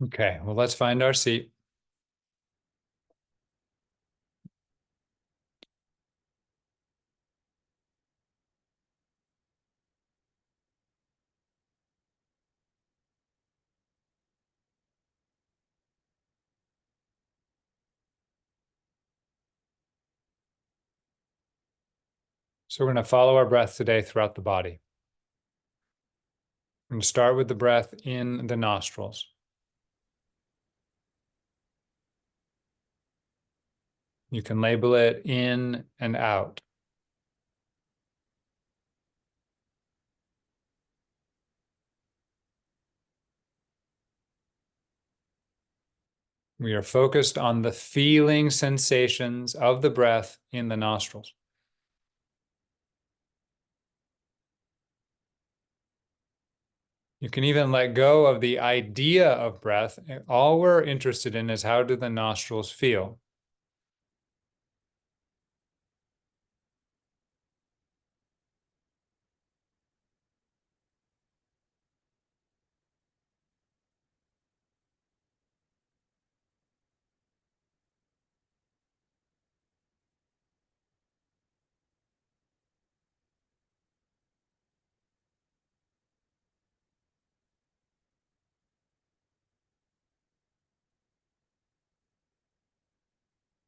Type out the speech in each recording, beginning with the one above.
Okay, well, let's find our seat. So we're going to follow our breath today throughout the body. We're going to start with the breath in the nostrils. You can label it in and out. We are focused on the feeling sensations of the breath in the nostrils. You can even let go of the idea of breath. All we're interested in is how do the nostrils feel?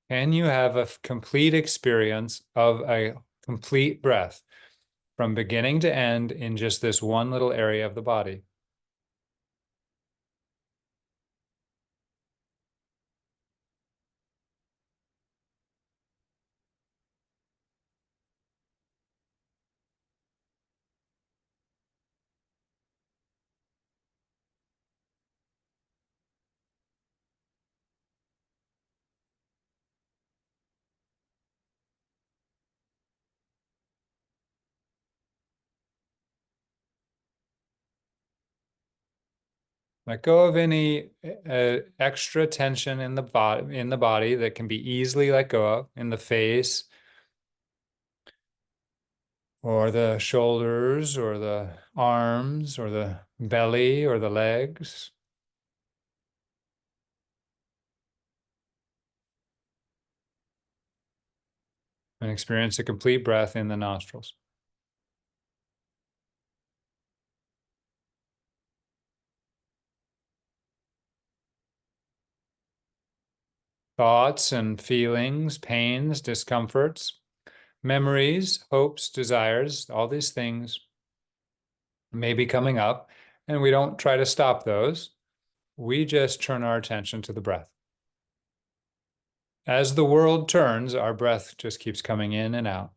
Can you have a complete experience of a complete breath from beginning to end in just this one little area of the body? Let go of any extra tension in the body that can be easily let go of in the face or the shoulders or the arms or the belly or the legs. And experience a complete breath in the nostrils. Thoughts and feelings, pains, discomforts, memories, hopes, desires, all these things may be coming up, and we don't try to stop those. We just turn our attention to the breath. As the world turns, our breath just keeps coming in and out.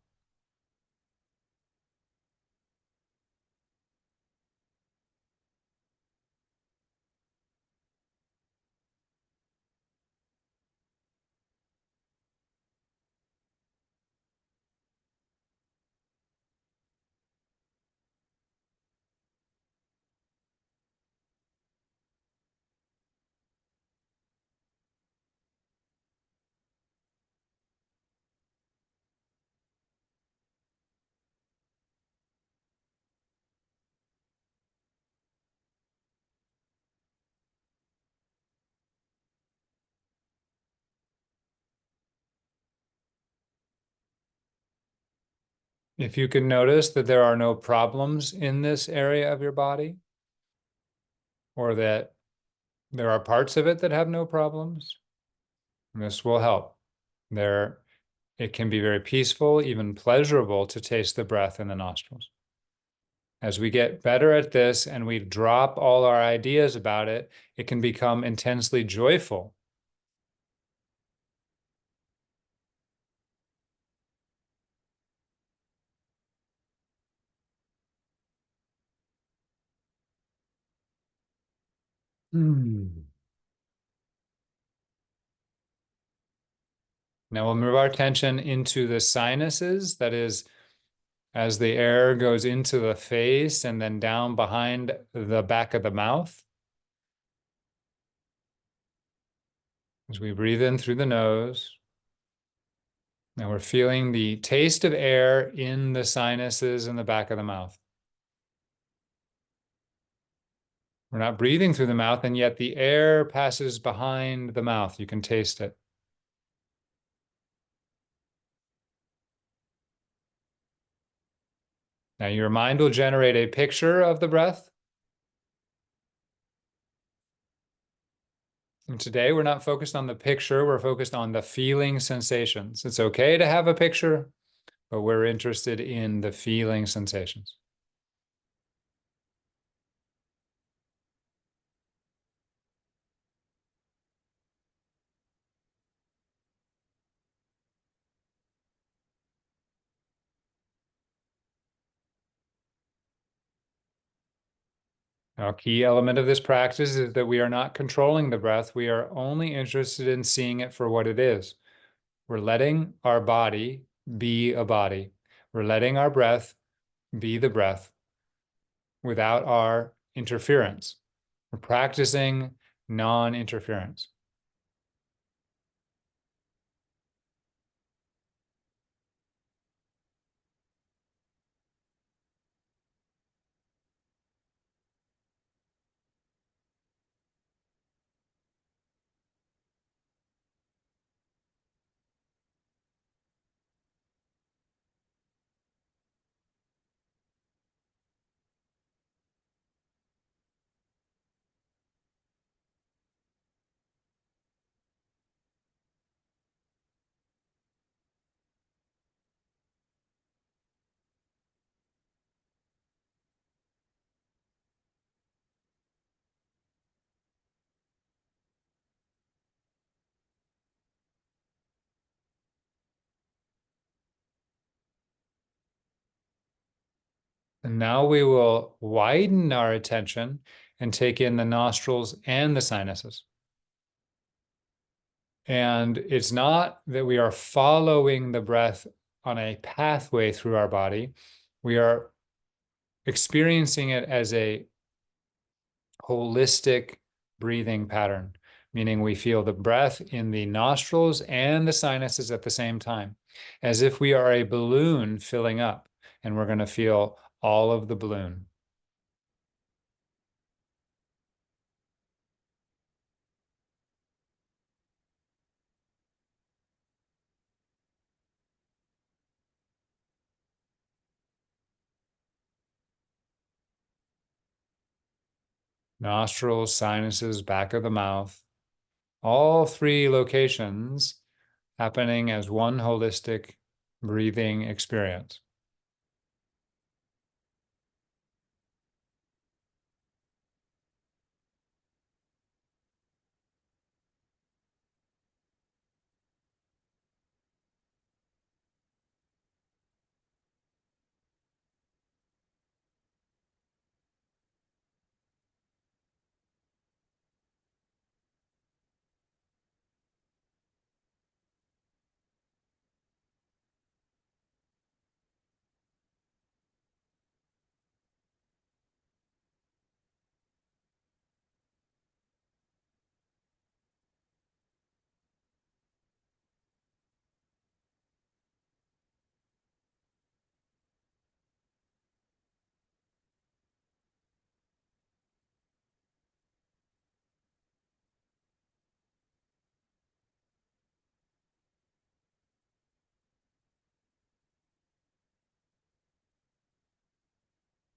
If you can notice that there are no problems in this area of your body, or that there are parts of it that have no problems, this will help. It can be very peaceful, even pleasurable to taste the breath in the nostrils. As we get better at this and we drop all our ideas about it, it can become intensely joyful. Mm. Now we'll move our attention into the sinuses. That is, as the air goes into the face and then down behind the back of the mouth. As we breathe in through the nose. Now we're feeling the taste of air in the sinuses and the back of the mouth. We're not breathing through the mouth, and yet the air passes behind the mouth. You can taste it. Now your mind will generate a picture of the breath. And today we're not focused on the picture, we're focused on the feeling sensations. It's okay to have a picture, but we're interested in the feeling sensations. Now, a key element of this practice is that we are not controlling the breath. We are only interested in seeing it for what it is. We're letting our body be a body. We're letting our breath be the breath without our interference. We're practicing non-interference. And now we will widen our attention and take in the nostrils and the sinuses. And it's not that we are following the breath on a pathway through our body. We are experiencing it as a holistic breathing pattern, meaning we feel the breath in the nostrils and the sinuses at the same time, as if we are a balloon filling up, and we're going to feel all of the balloon. Nostrils, sinuses, back of the mouth, all three locations happening as one holistic breathing experience.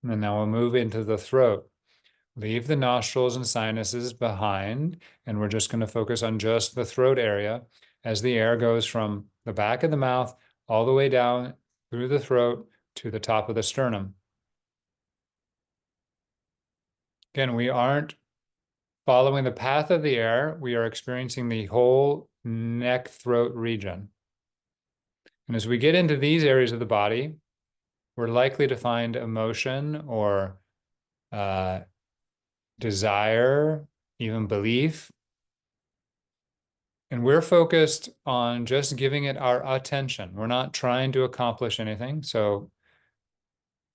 And now we'll move into the throat. Leave the nostrils and sinuses behind, and we're just going to focus on just the throat area as the air goes from the back of the mouth all the way down through the throat to the top of the sternum. Again, we aren't following the path of the air. We are experiencing the whole neck throat region. And as we get into these areas of the body, we're likely to find emotion or desire, even belief. And we're focused on just giving it our attention. We're not trying to accomplish anything. So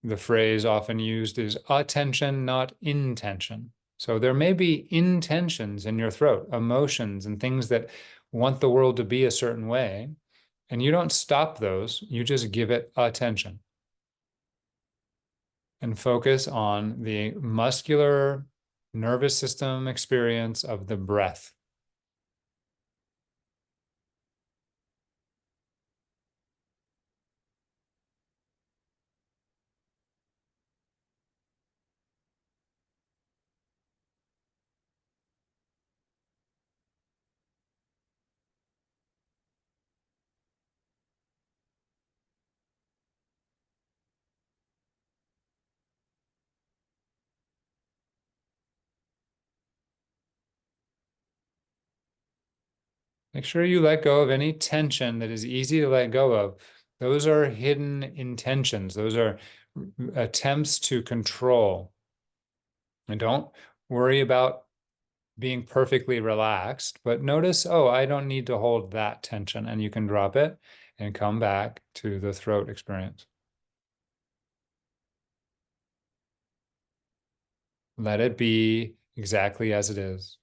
the phrase often used is attention, not intention. So there may be intentions in your throat, emotions and things that want the world to be a certain way. And you don't stop those, you just give it attention. And focus on the muscular nervous system experience of the breath. Make sure you let go of any tension that is easy to let go of. Those are hidden intentions. Those are attempts to control. And don't worry about being perfectly relaxed, but notice, oh, I don't need to hold that tension. And you can drop it and come back to the throat experience. Let it be exactly as it is.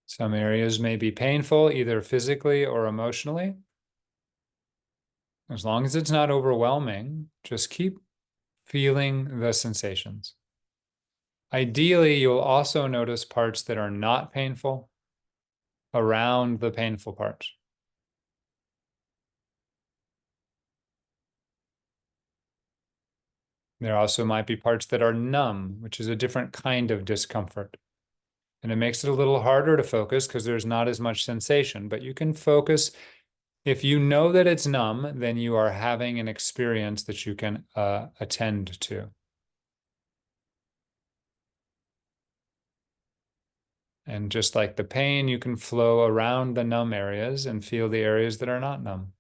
Some areas may be painful, either physically or emotionally. As long as it's not overwhelming, just keep feeling the sensations. Ideally, you'll also notice parts that are not painful around the painful parts. There also might be parts that are numb, which is a different kind of discomfort. And it makes it a little harder to focus because there's not as much sensation, but you can focus. If you know that it's numb, then you are having an experience that you can attend to. And just like the pain, you can flow around the numb areas and feel the areas that are not numb.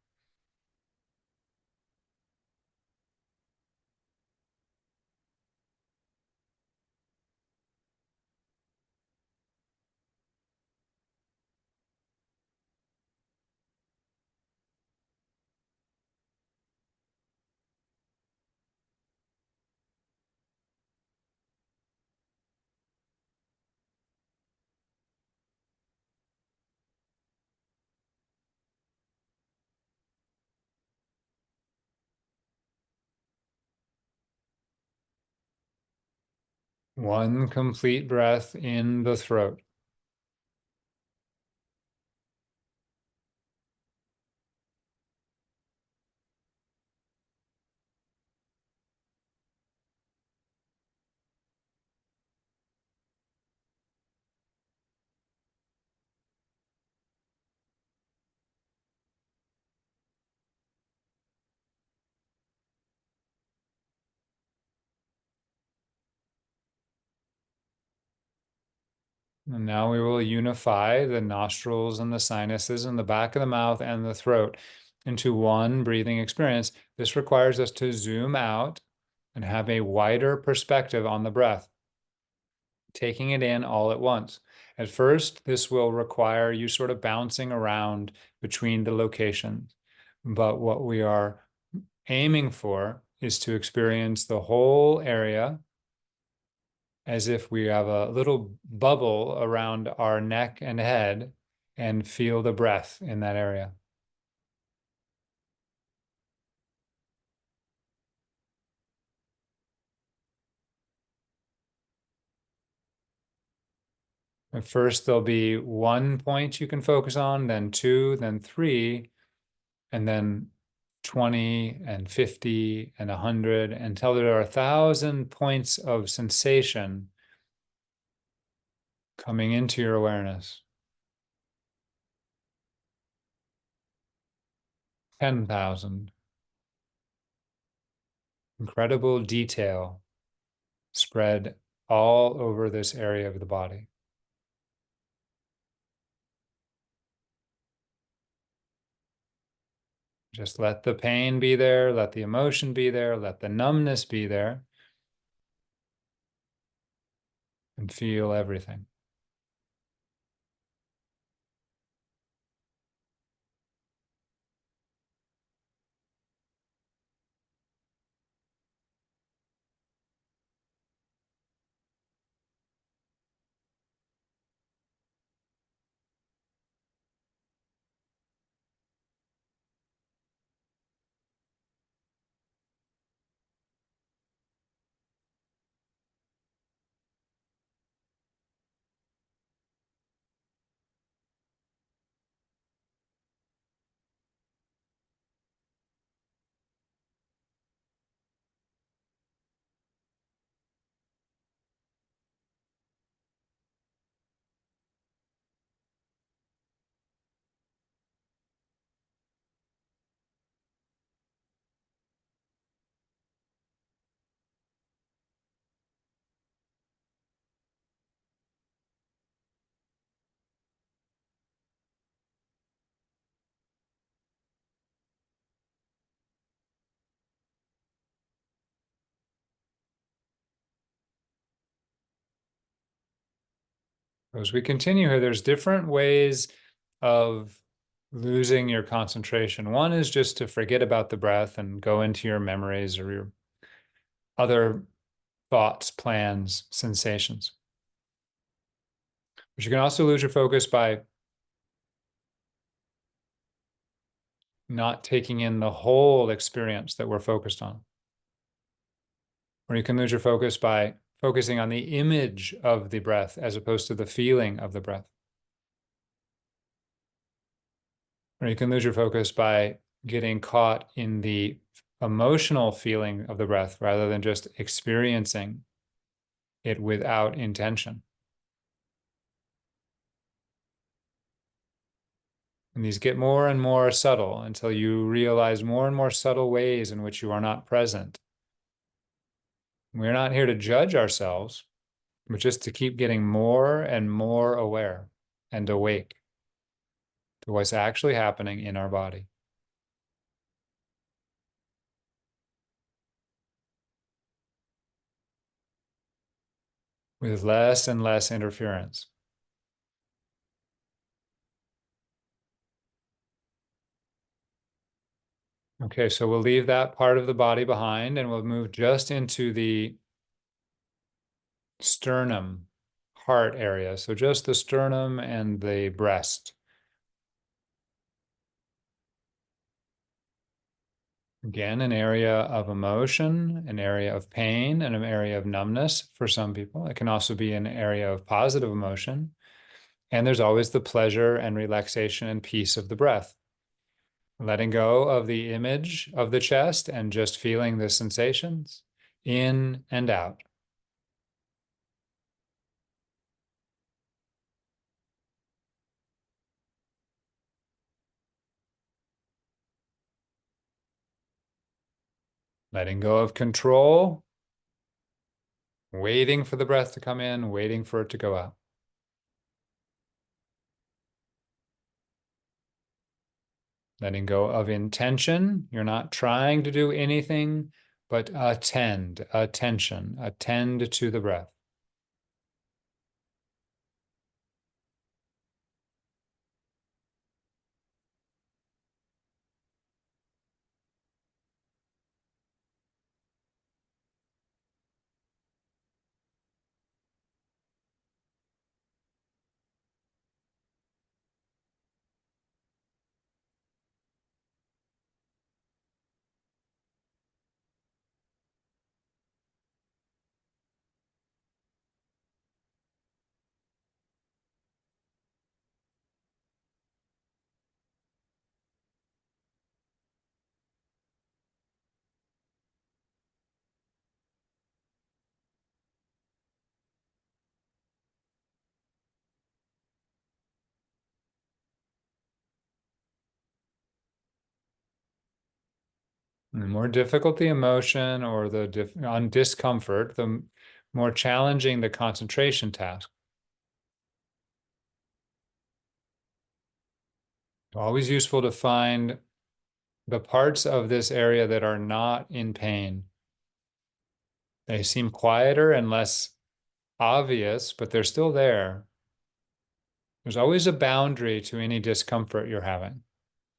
One complete breath in the throat. And now we will unify the nostrils and the sinuses and the back of the mouth and the throat into one breathing experience. This requires us to zoom out and have a wider perspective on the breath, taking it in all at once. At first, this will require you sort of bouncing around between the locations. But what we are aiming for is to experience the whole area as if we have a little bubble around our neck and head and feel the breath in that area. At first, there'll be one point you can focus on, then two, then three, and then 20 and 50 and 100 until there are 1,000 points of sensation coming into your awareness. 10,000. Incredible detail spread all over this area of the body. Just let the pain be there, let the emotion be there, let the numbness be there, and feel everything. As we continue here, there's different ways of losing your concentration. One is just to forget about the breath and go into your memories or your other thoughts, plans, sensations. But you can also lose your focus by not taking in the whole experience that we're focused on. Or you can lose your focus by focusing on the image of the breath as opposed to the feeling of the breath. Or you can lose your focus by getting caught in the emotional feeling of the breath rather than just experiencing it without intention. And these get more and more subtle until you realize more and more subtle ways in which you are not present. We're not here to judge ourselves, but just to keep getting more and more aware and awake to what's actually happening in our body. With less and less interference. Okay, so we'll leave that part of the body behind and we'll move just into the sternum, heart area. So just the sternum and the breast. Again, an area of emotion, an area of pain, and an area of numbness for some people. It can also be an area of positive emotion. And there's always the pleasure and relaxation and peace of the breath. Letting go of the image of the chest and just feeling the sensations in and out. Letting go of control, waiting for the breath to come in, waiting for it to go out. Letting go of intention. You're not trying to do anything, but attend, attention, attend to the breath. The more difficult the emotion or the discomfort, the more challenging the concentration task. Always useful to find the parts of this area that are not in pain. They seem quieter and less obvious, but they're still there. There's always a boundary to any discomfort you're having.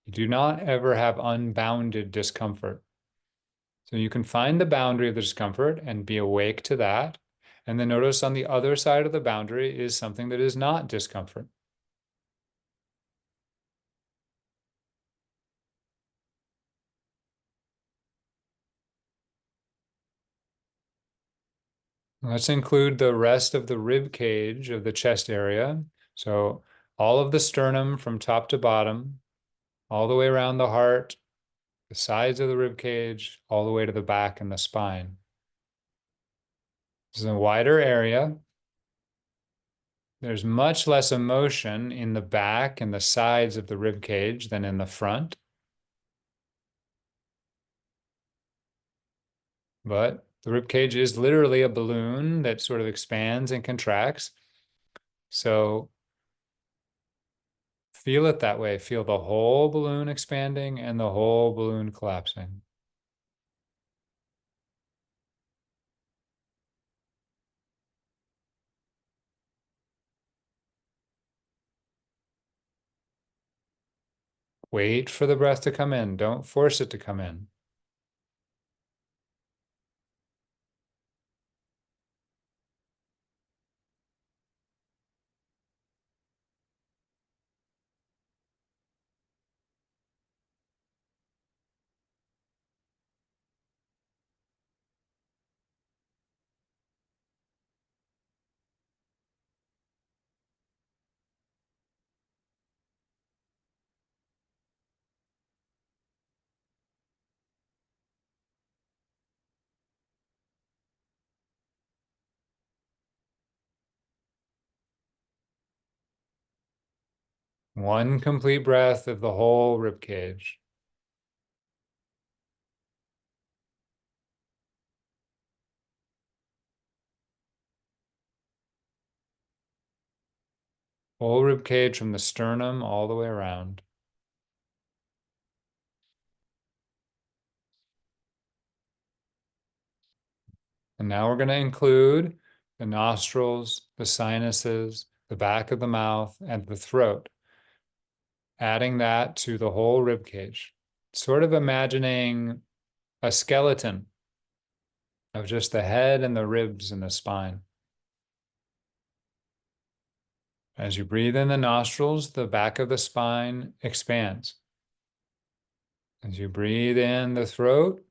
You do not ever have unbounded discomfort. So you can find the boundary of the discomfort and be awake to that. And then notice on the other side of the boundary is something that is not discomfort. Let's include the rest of the rib cage of the chest area. So all of the sternum from top to bottom, all the way around the heart, the sides of the rib cage, all the way to the back and the spine. This is a wider area. There's much less emotion in the back and the sides of the rib cage than in the front. But the rib cage is literally a balloon that sort of expands and contracts. So feel it that way. Feel the whole balloon expanding and the whole balloon collapsing. Wait for the breath to come in. Don't force it to come in. One complete breath of the whole rib cage. Whole rib cage from the sternum all the way around. And now we're going to include the nostrils, the sinuses, the back of the mouth, and the throat, adding that to the whole rib cage. Sort of imagining a skeleton of just the head and the ribs and the spine. As you breathe in the nostrils, the back of the spine expands. As you breathe in the throat,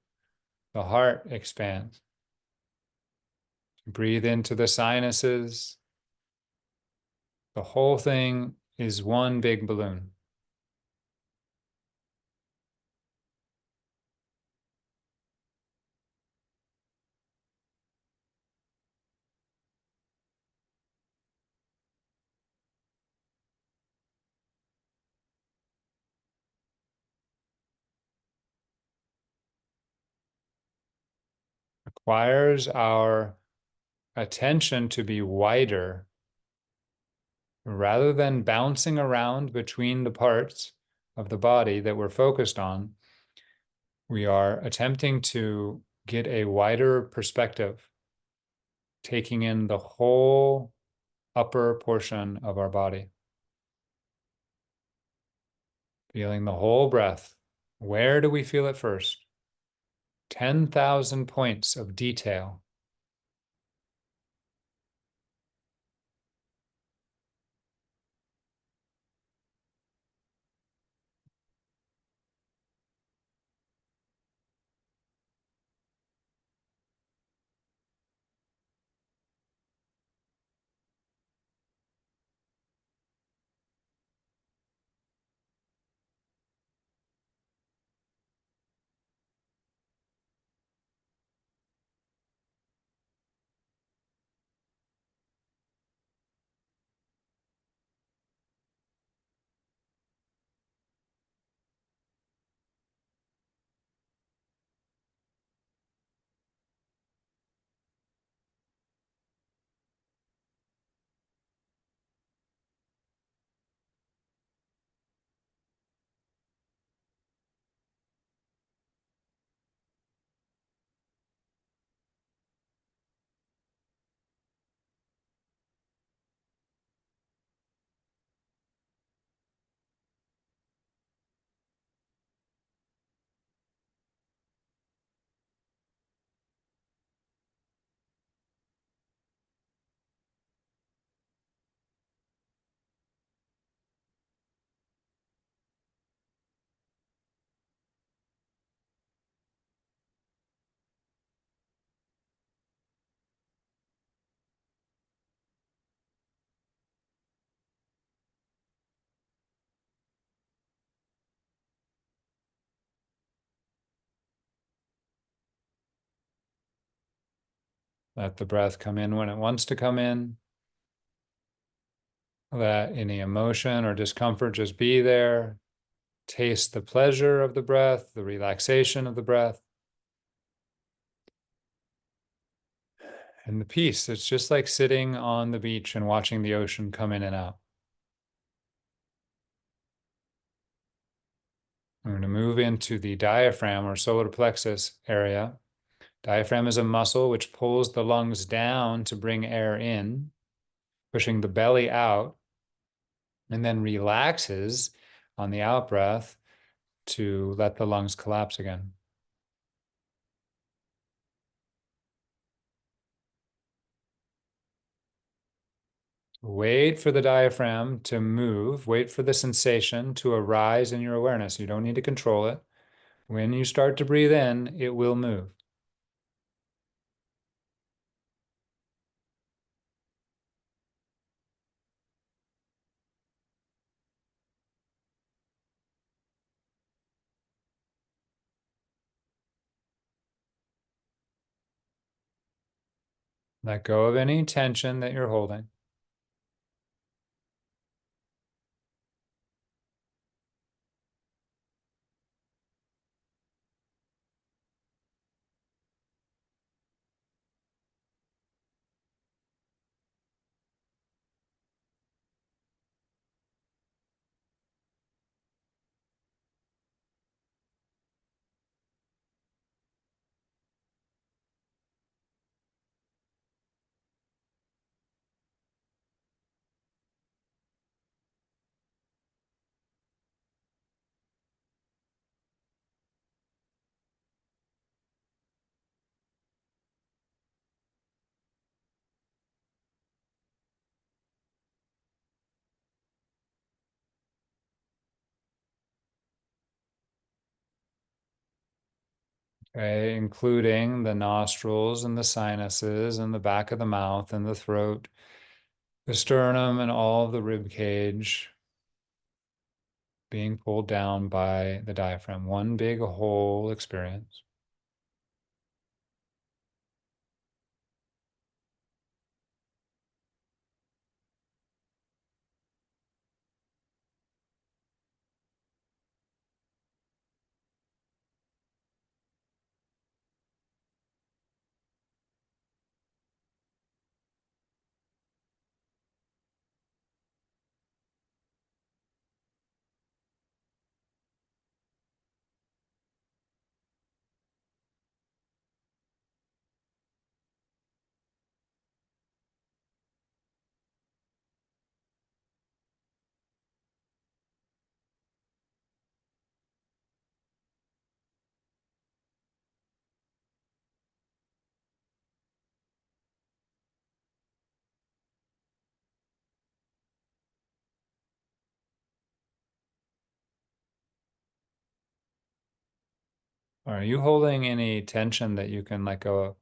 the heart expands. Breathe into the sinuses. The whole thing is one big balloon. Requires our attention to be wider rather than bouncing around between the parts of the body that we're focused on. We are attempting to get a wider perspective, taking in the whole upper portion of our body. Feeling the whole breath. Where do we feel it first? 10,000 points of detail. Let the breath come in when it wants to come in. Let any emotion or discomfort just be there. Taste the pleasure of the breath, the relaxation of the breath, and the peace. It's just like sitting on the beach and watching the ocean come in and out. I'm going to move into the diaphragm or solar plexus area. Diaphragm is a muscle which pulls the lungs down to bring air in, pushing the belly out, and then relaxes on the out breath to let the lungs collapse again. Wait for the diaphragm to move. Wait for the sensation to arise in your awareness. You don't need to control it. When you start to breathe in, it will move. Let go of any tension that you're holding. Okay, including the nostrils and the sinuses and the back of the mouth and the throat, the sternum and all of the rib cage being pulled down by the diaphragm. One big whole experience. Are you holding any tension that you can let go of?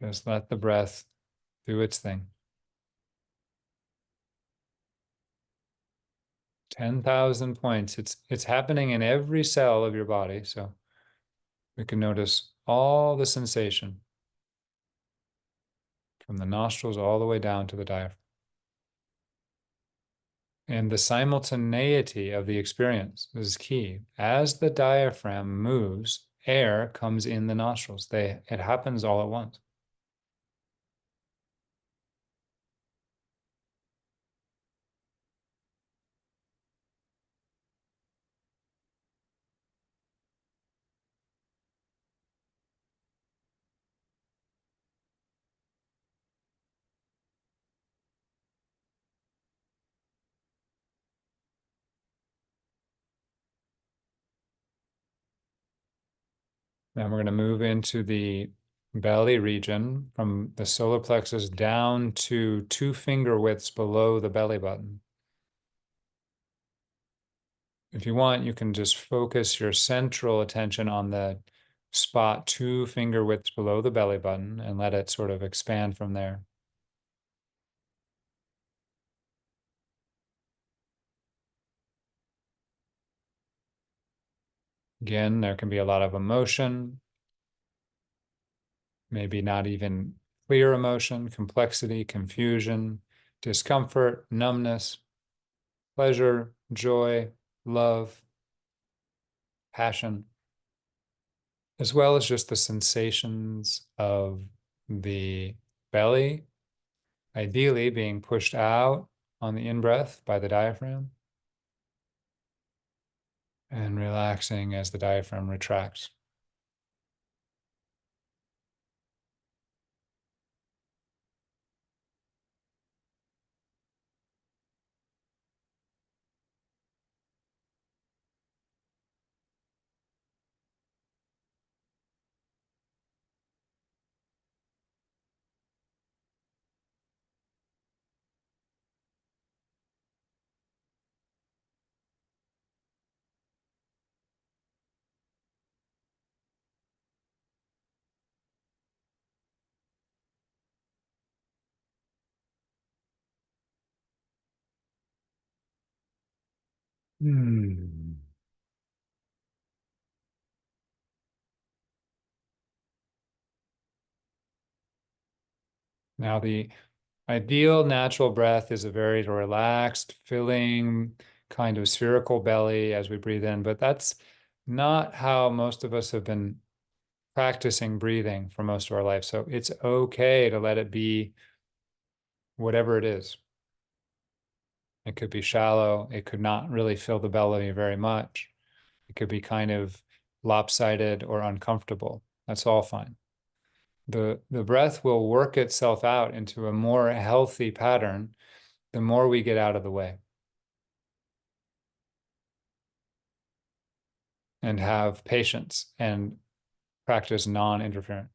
Just let the breath do its thing. 10,000 points. It's happening in every cell of your body. So we can notice all the sensation from the nostrils all the way down to the diaphragm. And the simultaneity of the experience is key. As the diaphragm moves, air comes in the nostrils. It happens all at once. Now we're going to move into the belly region from the solar plexus down to 2 finger widths below the belly button. If you want, you can just focus your central attention on the spot 2 finger widths below the belly button and let it sort of expand from there. Again, there can be a lot of emotion, maybe not even clear emotion, complexity, confusion, discomfort, numbness, pleasure, joy, love, passion, as well as just the sensations of the belly, ideally being pushed out on the in-breath by the diaphragm and relaxing as the diaphragm retracts. Hmm. Now, the ideal natural breath is a very relaxed, filling, kind of spherical belly as we breathe in, but that's not how most of us have been practicing breathing for most of our life. So it's okay to let it be whatever it is. It could be shallow. It could not really fill the belly very much. It could be kind of lopsided or uncomfortable. That's all fine. The breath will work itself out into a more healthy pattern the more we get out of the way and have patience and practice non-interference.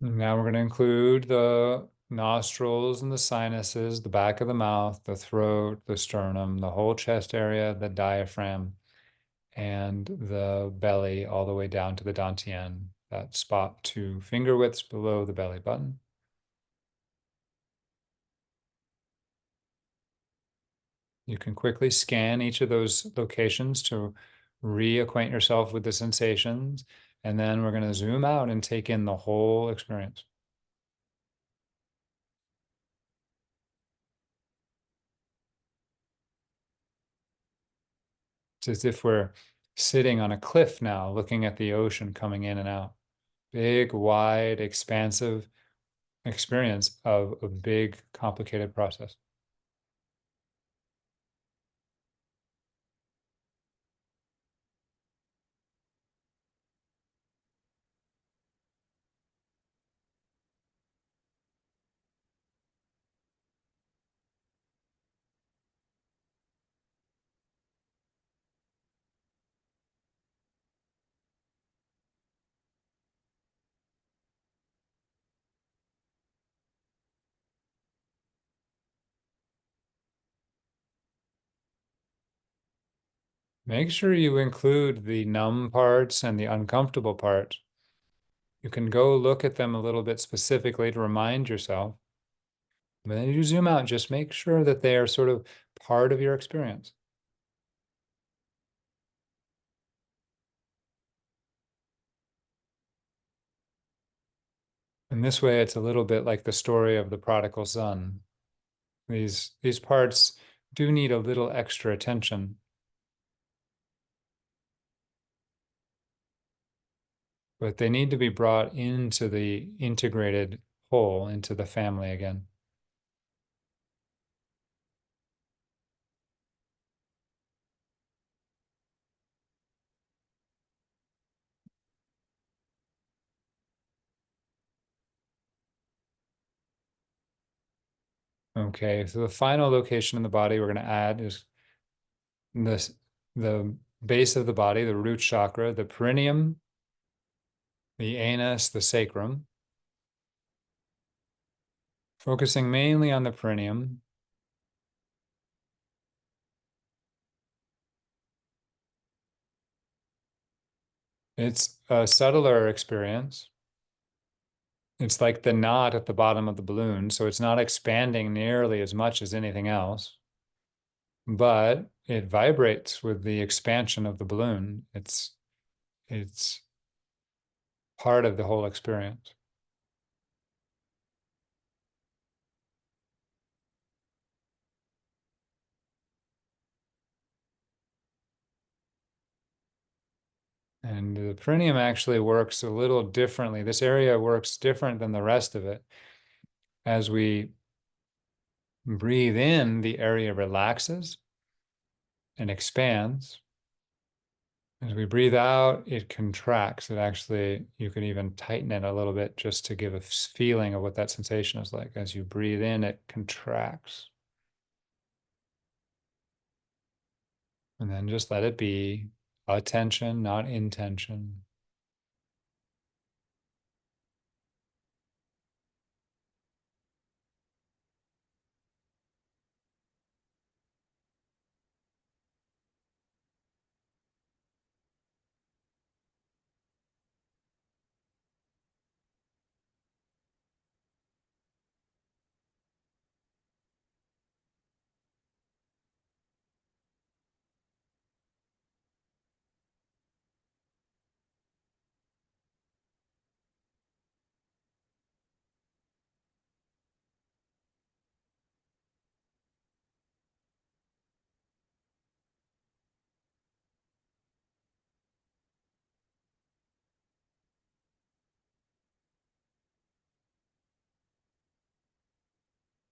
Now we're going to include the nostrils and the sinuses, the back of the mouth, the throat, the sternum, the whole chest area, the diaphragm, and the belly all the way down to the dantian, that spot 2 finger widths below the belly button. You can quickly scan each of those locations to reacquaint yourself with the sensations, and then we're going to zoom out and take in the whole experience. It's as if we're sitting on a cliff now, looking at the ocean coming in and out. Big, wide, expansive experience of a big, complicated process. Make sure you include the numb parts and the uncomfortable parts. You can go look at them a little bit specifically to remind yourself. But then you zoom out, just make sure that they are sort of part of your experience. And this way, it's a little bit like the story of the prodigal son. These parts do need a little extra attention, but they need to be brought into the integrated whole, into the family again. Okay, so the final location in the body we're going to add is this the base of the body, the root chakra, the perineum, the anus, the sacrum, focusing mainly on the perineum. It's a subtler experience. It's like the knot at the bottom of the balloon, so it's not expanding nearly as much as anything else, but it vibrates with the expansion of the balloon. It's part of the whole experience. And the perineum actually works a little differently. This area works different than the rest of it. As we breathe in, the area relaxes and expands. As we breathe out, it contracts. It actually, you can even tighten it a little bit just to give a feeling of what that sensation is like. As you breathe in, it contracts. And then just let it be attention, not intention.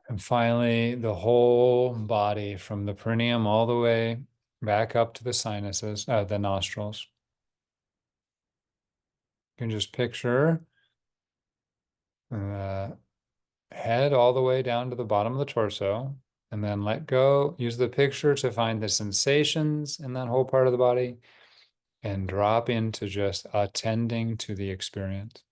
And finally, the whole body from the perineum all the way back up to the sinuses, the nostrils. You can just picture the head all the way down to the bottom of the torso, and then let go. Use the picture to find the sensations in that whole part of the body and drop into just attending to the experience.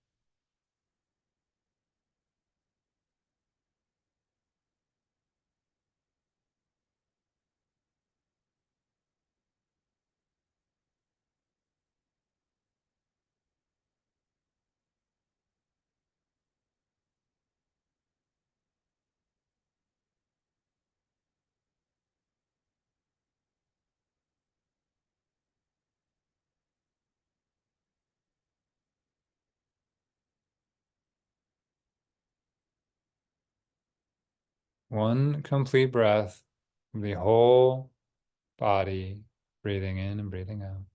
One complete breath, the whole body, breathing in and breathing out.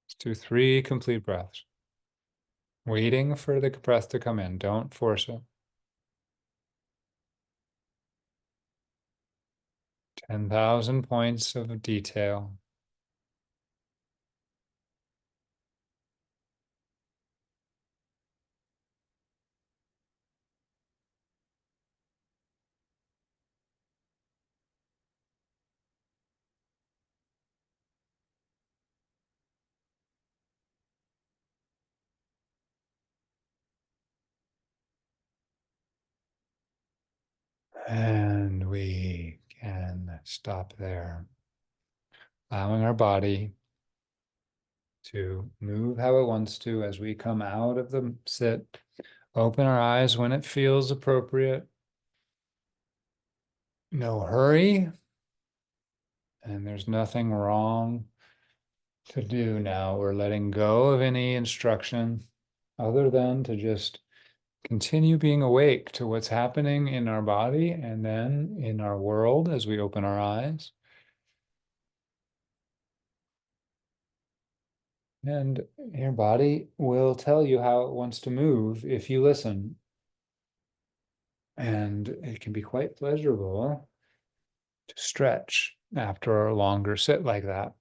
Let's do 3 complete breaths. Waiting for the breath to come in. Don't force it. 10,000 points of detail. And we can stop there, allowing our body to move how it wants to as we come out of the sit. Open our eyes when it feels appropriate. No hurry. And there's nothing wrong to do now. We're letting go of any instruction other than to just continue being awake to what's happening in our body and then in our world as we open our eyes. And your body will tell you how it wants to move if you listen. And it can be quite pleasurable to stretch after a longer sit like that.